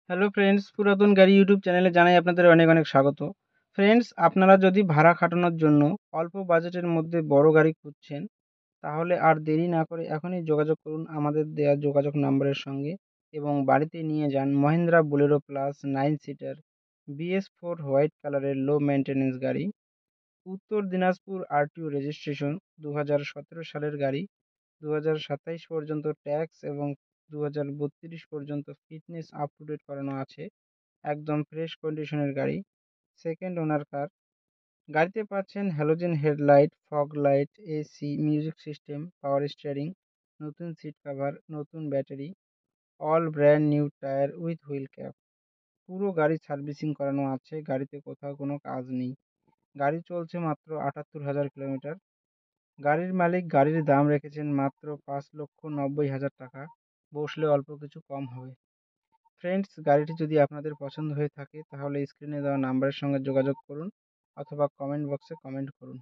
Hello friends, পুরাতন গাড়ি YouTube চ্যানেলে জানাই আপনাদের অনেক অনেক স্বাগত। ফ্রেন্ডস, আপনারা যদি ভাড়া খাটানোর জন্য অল্প বাজেটের মধ্যে বড় গাড়ি খুঁজছেন, তাহলে আর দেরি না করে এখনই যোগাযোগ করুন আমাদের দেওয়া যোগাযোগ নাম্বারের সঙ্গে এবং বাড়িতে নিয়ে যান Mahindra Bolero plus 9 seater BS4 white কালারের লো মেইনটেনেন্স গাড়ি। উত্তর দিনাজপুর আরটিও রেজিস্ট্রেশন, 2017 সালের গাড়ি। 2027 পর্যন্ত ট্যাক্স এবং 2032 পর্যন্ত ফিটনেস আপ টু ডেট করানো আছে। একদম ফ্রেশ কন্ডিশনের গাড়ি, সেকেন্ড ওনার কার। গাড়িতে পাচ্ছেন halogen headlight, fog light, AC, music system, power steering, নতুন সিট কভার, নতুন battery, all brand new tyre with wheel cap. পুরো গাড়ি সার্ভিসিং করানো আছে, গাড়িতে কোথাও কোনো কাজ নেই। গাড়ি চলছে মাত্র 78,000 কিলোমিটার। গাড়ির মালিক গাড়ির দাম রেখেছেন মাত্র 5,90,000 টাকা। বসলে অল্প কিছু কম হবে। ফ্রেন্ডস, গাড়িটি যদি আপনাদের পছন্দ হয়ে থাকে তাহলে স্ক্রিনে দেওয়া নাম্বারের সঙ্গে যোগাযোগ করুন অথবা কমেন্ট বক্সে কমেন্ট করুন।